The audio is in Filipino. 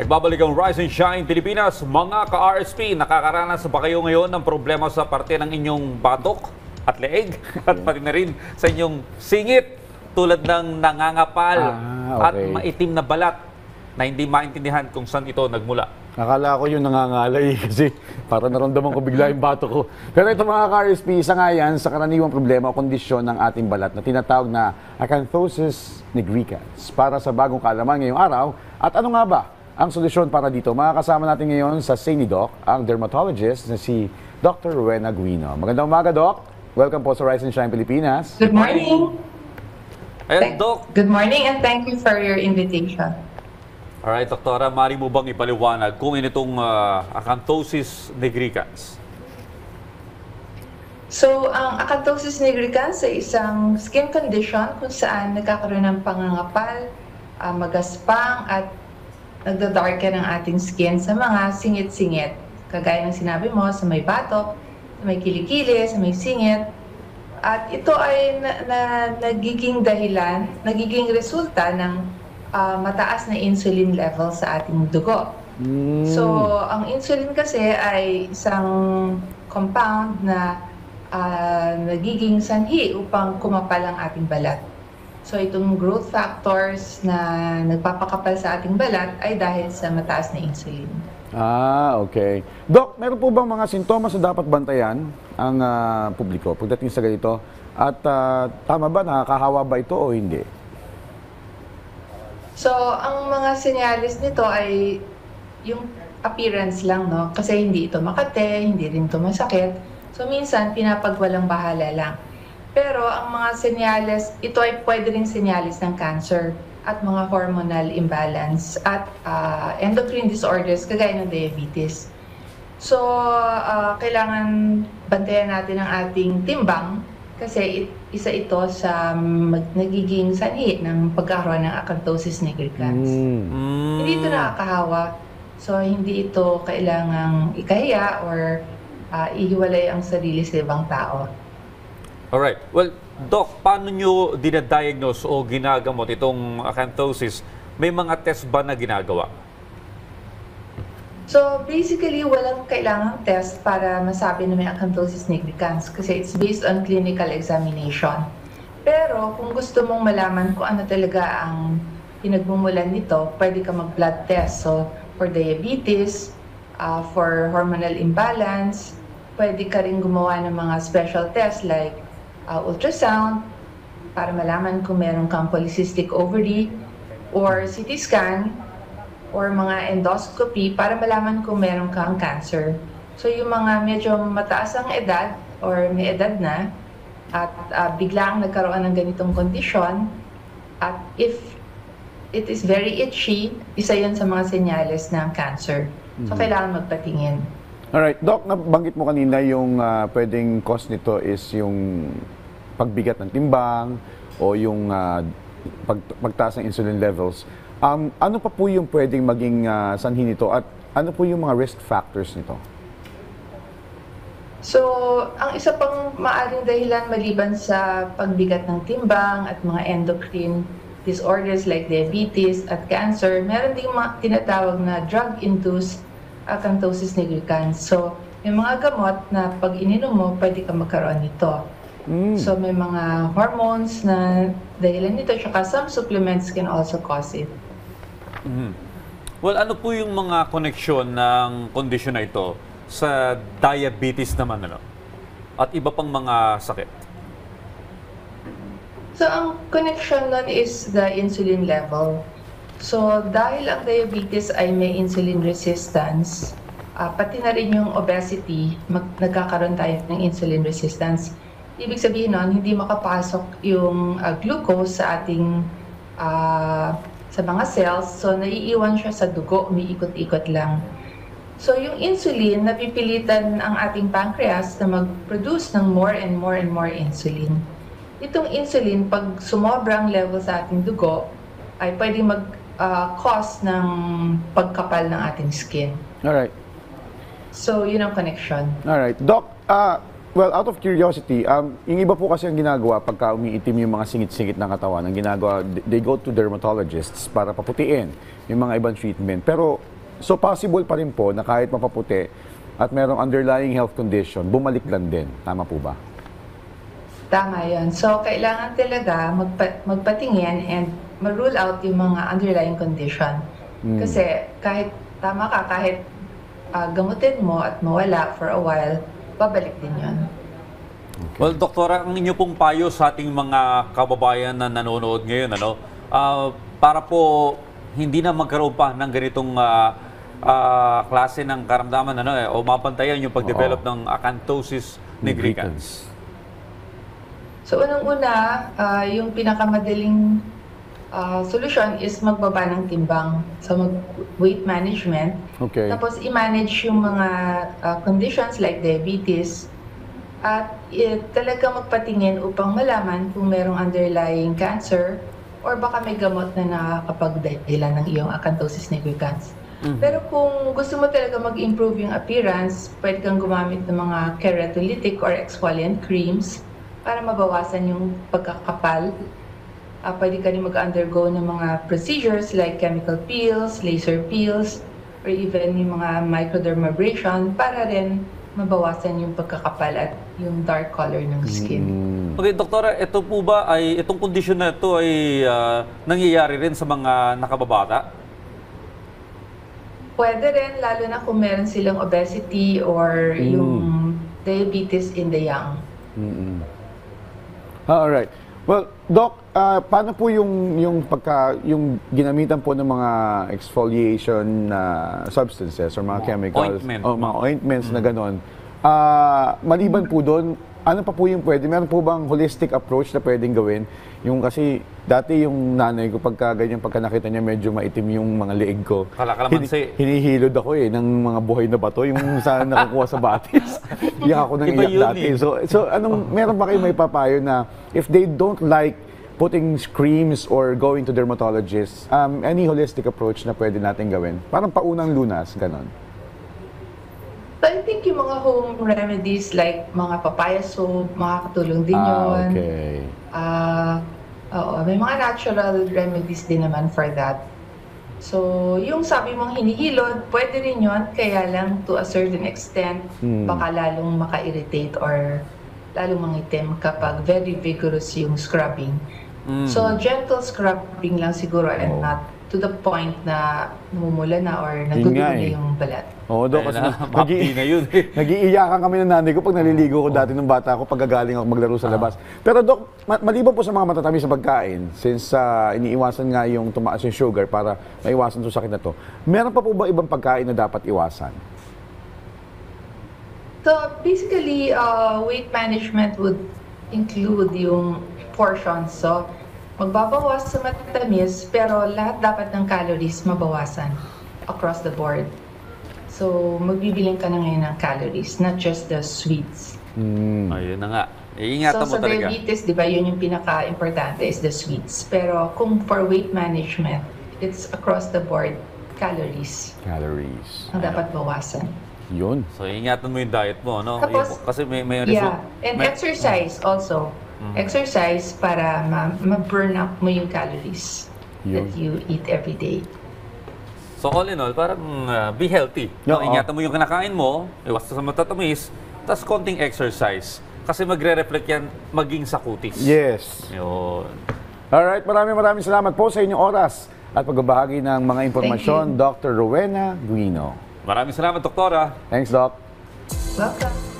Nagbabalik ang Rise and Shine Pilipinas. Mga ka-RSP, nakakaranas ba kayo ngayon ng problema sa parte ng inyong batok at leeg? At pati na rin sa inyong singit tulad ng nangangapal at maitim na balat na hindi maintindihan kung saan ito nagmula? Akala ko yung nangangalay kasi para naramdaman ko bigla yung bato ko. Pero ito mga ka-RSP, isa nga yan sa karaniwang problema o kondisyon ng ating balat na tinatawag na acanthosis nigricans. Para sa bagong kaalaman ngayong araw, at ano nga ba ang solusyon para dito? Makakasama natin ngayon sa SaniDoc, ang dermatologist na si Dr. Rowena Guino. Magandang umaga, Doc. Welcome po sa Rise and Shine Pilipinas. Good morning. Ayan, Doc. Good morning and thank you for your invitation. Alright, Doktora, mari mo bang ipaliwanag kung itong acanthosis nigricans? So, ang acanthosis nigricans ay isang skin condition kung saan nagkakaroon ng pangangapal, magaspang at nagda-darken ang ating skin sa mga singit-singit. Kagaya ng sinabi mo, sa may batok, sa may kilikili, sa may singit. At ito ay nagiging dahilan, nagiging resulta ng mataas na insulin level sa ating dugo. So, ang insulin kasi ay isang compound na nagiging sanhi upang kumapal ang ating balat. So, itong growth factors na nagpapakapal sa ating balat ay dahil sa mataas na insulin. Okay. Doc, meron po bang mga sintomas na dapat bantayan ang publiko pagdating sa ganito? At tama ba, nakakahawa ba ito o hindi? So, ang mga senyalis nito ay yung appearance lang, no? Kasi hindi ito makate, hindi rin ito masakit. So, minsan, pinapagwalang bahala lang. Pero, ang mga senyales, ito ay pwede rin senyalis ng cancer at mga hormonal imbalance at endocrine disorders kagaya ng diabetes. So, kailangan bantayan natin ang ating timbang kasi isa ito sa nagiging sanhi ng pagkakaroon ng acanthosis nigricans. Hindi ito nakakahawa. So, hindi ito kailangang ikahiya or ihiwalay ang sarili sa ibang tao. Alright. Well, Doc, paano nyo dinadiagnose o ginagamot itong acanthosis? May mga test ba na ginagawa? So, basically, walang kailangang test para masabi na may acanthosis nigricans kasi it's based on clinical examination. Pero, kung gusto mong malaman kung ano talaga ang pinagmumulan nito, pwede ka mag-blood test. So, for diabetes, for hormonal imbalance, pwede ka rin gumawa ng mga special tests like ultrasound para malaman kung meron kang polycystic ovary or CT scan or mga endoscopy para malaman kung meron kang cancer. So yung mga medyo mataas ang edad or may edad na at biglang nagkaroon ng ganitong kondisyon at if it is very itchy, isa yun sa mga senyales ng cancer. So kailangan magpatingin. Alright, Doc, nabanggit mo kanina yung pwedeng cause nito is yung pagbigat ng timbang o yung pagtaas ng insulin levels. Ano pa po yung pwedeng maging sanhi nito at ano po yung mga risk factors nito? So, ang isa pang maaaring dahilan maliban sa pagbigat ng timbang at mga endocrine disorders like diabetes at cancer, meron ding mga tinatawag na drug-induced acanthosis nigricans. So, may mga gamot na pag ininom mo, pwede ka magkaroon nito. So, may mga hormones na dahilan nito, tsaka some supplements can also cause it. Well, ano po yung mga koneksyon ng kondisyon na ito sa diabetes naman, ano? At iba pang mga sakit? So, ang connection nun is the insulin level. So, dahil ang diabetes ay may insulin resistance, pati na rin yung obesity, nagkakaroon tayo ng insulin resistance. Ibig sabihin nun, hindi makapasok yung glucose sa ating sa mga cells. So, naiiwan siya sa dugo, umiikot-ikot lang. So, yung insulin, napipilitan ang ating pancreas na mag-produce ng more and more and more insulin. Itong insulin, pag sumobrang level sa ating dugo, ay pwede mag-cause ng pagkapal ng ating skin. Alright. So, yun ang connection. Alright. Doc, Well, out of curiosity, yung iba po kasi ang ginagawa pagka umiitim yung mga singit-singit ng katawan, ang ginagawa, they go to dermatologists para paputiin yung mga ibang treatment. Pero, so possible pa rin po na kahit mapaputi at merong underlying health condition, bumalik lang din. Tama po ba? Tama yun. So, kailangan talaga magpatingin and ma-rule out yung mga underlying condition. Kasi kahit tama ka, kahit gamutin mo at mawala for a while, babalik din yun. Well, Doktora, ang inyo pong payo sa ating mga kababayan na nanonood ngayon, para po hindi na magkaroon pa ng ganitong klase ng karamdaman, o mapantayan yung pag-develop ng acanthosis nigricans. So, unang-una, yung pinakamadaling solusyon is magbaba ng timbang. So, weight management. Okay. Tapos, i-manage yung mga conditions like diabetes. At talaga magpatingin upang malaman kung merong underlying cancer or baka may gamot na nakakapagdahilan ng iyong acanthosis nigricans. Pero kung gusto mo talaga mag-improve yung appearance, pwede kang gumamit ng mga keratolytic or exfoliant creams para mabawasan yung pagkakapal. Pwede ka rin mag-undergo ng mga procedures like chemical peels, laser peels, or even yung mga microdermabrasion para rin mabawasan yung pagkakapal at yung dark color ng skin. Okay, Doktora, ito po ba itong kondisyon na ito ay nangyayari rin sa mga nakababata? Pwede rin, lalo na kung meron silang obesity or yung diabetes in the young. Alright. Well, Doc, paano po yung ginamitan po ng mga exfoliation substances or mga chemicals ointment. o mga ointments na ganon? Maliban po doon, ano pa po yung pwede? Meron po bang holistic approach na pwedeng gawin? Yung kasi dati yung nanay ko pagka nakita niya medyo maitim yung mga leeg ko. Kalakalamansi. Hinihilod ako ng mga buhay na bato, yung sa nakukuha sa batis. Iyak ako ng Iba iyak yun dati. So meron ba kayo may papayo na if they don't like putting creams or going to dermatologists, any holistic approach na pwede natin gawin? Parang paunang lunas, ganon. So I think yung mga home remedies like mga papaya soap, makakatulong din yun. Okay. Oo, may mga natural remedies din naman for that. So, yung sabi mong hinihilod, pwede rin yun, kaya lang to a certain extent, baka lalong maka-irritate or lalong mangitim kapag very vigorous yung scrubbing. So, gentle scrubbing lang siguro and not to the point na namumula na or nagugulo na yung balat. Oo, Dok, kasi Mapdi na yun. nag-iiyakan kami ng nanay ko pag naliligo ko dati nung bata ako pagkagaling ako maglaro sa labas. Pero Dok, maliban po sa mga matatamis sa pagkain, since iniiwasan nga yung tumaas yung sugar para maiwasan itong sakit na to, meron pa po ba ibang pagkain na dapat iwasan? So, basically, weight management would include yung portions. So, magbabawas sa matamis, pero lahat dapat ng calories mabawasan across the board. So, magbibilang ka na ngayon ng calories, not just the sweets. Ayun na nga. Iingatan mo So, sa talaga. diabetes, di ba, yun yung pinaka-importante is the sweets. Pero kung for weight management, it's across the board, calories Calories. ang dapat bawasan. Yun. So, iingatan mo yung diet mo, no? Tapos, Kasi may Yeah, and exercise also. Exercise para ma-burn up mo yung calories that you eat every day. So all in all, parang be healthy. No? Oo. Ingatan mo yung kinakain mo, iwas sa matatamis, tas konting exercise. Kasi magre-reflect yan maging sa kutis. Yes. Yun. Alright, maraming salamat po sa inyong oras at pagbabahagi ng mga impormasyon, Dr. Rowena Guino. Maraming salamat, Doktora. Thanks, Doc. Welcome.